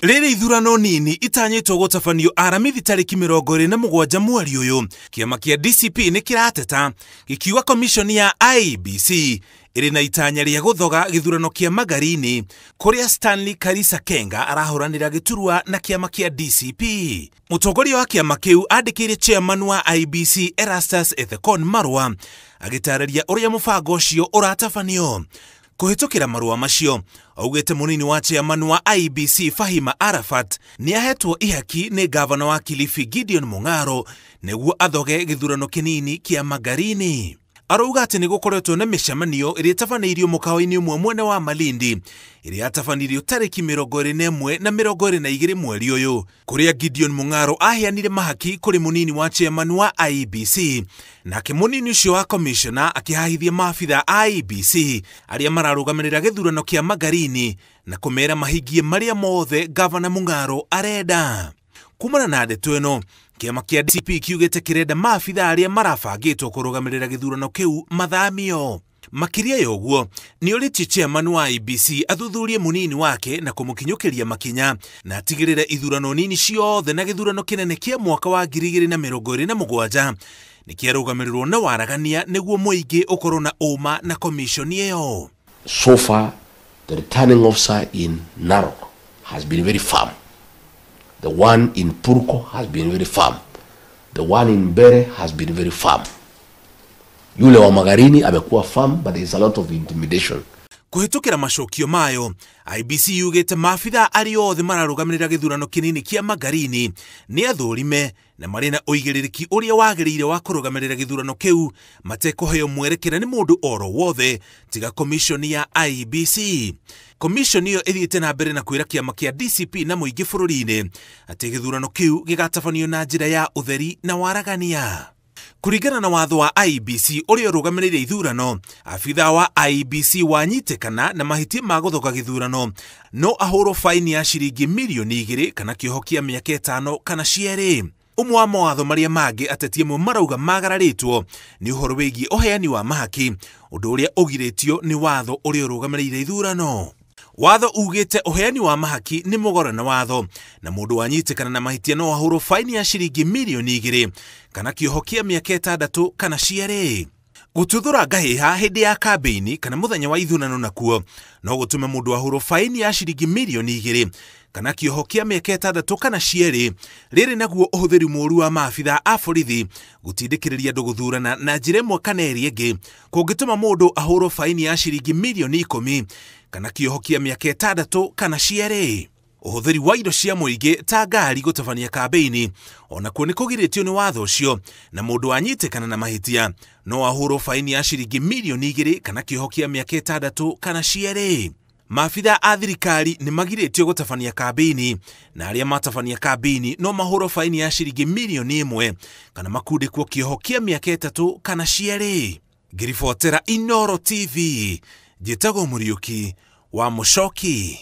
Riri ithurano nini itanyitwo gutafanio aramithi tariki 27 mweri uyu, kiama kia DCP ni kirateta gikiuga komishoni ya IEBC iri na itanya ria guthoga githurano kia Magarini kuria Stanley Karisa Kenga arahuranira giturwa na kiama kia DCP. Mutongoria wa kiama kiu andikire chairman wa IEBC Erastus Ethekon marua agitararia uria mubango ucio uratafanio. Kuhitukira marua macio, augete munini wa chairman wa IEBC Fahima Arafat ni ahetwo ihaki ni gavana wa Kilifi Gideon Mung'aro niguo athoge githurano kinini kia Magarini. Arauga ati nigukoretwo na mishamanio iri tafaneirio mukawa-ini umwe mwene wa Malindi iri atafanirio tariki 21 na 22 mweri uyu, kuria Gideon Mung'aro aheanire mahaki kuri munini wa chairman wa IEBC, nake munini ucio wa commissioner akihahithia maabitha IEBC aria mararugamirira githurano kia Magarini na kumera mahigie maria mothe gavana Mung'aro arenda. Kumana na ndeto ino, kiama kia DCP kiugete kirenda maabitha aria marabangitwo kurugamirira githurano kiu mathamio. Makiria yoguo ni uritie chairman wa IEBC athuthurie munini wake na kumukinyukiria makinya na atigirire ithurano nini ciothe na githurano kinene kia mwaka wa 2027 nikiarugamirirwo na waragania niguo muingi ukorwo na uma na komishoni iyo. So far, the returning officer in Narok has been very firm. The one in Purko has been very firm. The one in Bere has been very firm. Yule wa Magarini amekuwa firm, but there is a lot of intimidation. Kuhitukira macokio mayo, IEBC yugete maabitha ari othe mararugamirira githurano kinini kia Magarini ni athurime na marina na uigĩrĩrĩki uria wagĩrĩire wa kurugamirira githurano kiu matekuheo mwerekera ni mundu oro wothe tiga komishoni ya IEBC. Komishoni iyo ithiĩte na mbere na kwĩra kiama kia DCP na muingi bũrũri-inĩ ati githurano kiu gigatafanio na njĩra ya utheri na waragania. Kuringana na watho wa IEBC uria urugamirire ithurano, afitha wa IEBC wanyitekana na mahitia ma guthoga githurano no ahũrwo faini ya ciringi milioni 2 kana kioho kia mĩaka 5 kana cieri. Umwe wa mawatho maria mangi ateti amwe marauga magararitwo ni uhoro wigie uheani wa mahaki, undu uria ugiritio ni watho uria urugamirire ithurano. Watho ugite uheani wa mahaki ni mugora na watho na mundu wanyitekana na mahitia no ahũrwo faini ya ciringi milioni 2 kana kioho kia mĩaka 6 kana cieri. Gututhura ngahiha hindi ya kambeini kana muthenya wa ithurano nakuo no gutume mundu ahũrwo faini ya ciringi milioni 2 kana kioho kia mĩaka 6 kana cieri. Riri naguo uhuthiri moru wa maabitha a borithi gutindikiriria andu guthurana na njĩra ĩmwe kana ĩrĩa ĩngĩ kungituma mundu ahũrwo faini ya ciringi milioni 10 kana kioho kia mĩaka 6 kana cieri. Uhuthiri wa indo cia muingi ta ngari gutabania kambeini ona kuo ni kugiritio ni watho ucio na mundu wanyitekana na mahitia no ahũrwo faini ya ciringi milioni 2 kana kioho kia mĩaka 6 kana cieri. Maabitha a thirikari ni magiritio gutabania kambeini na aria matabania kambeini no mahũrwo faini ya ciringi milioni 1 kana makundikwo kioho kia mĩaka 3 kana cieri. Ngiribotera Inooro TV, Njĩtagwo Mũriũki wa Mũchoki.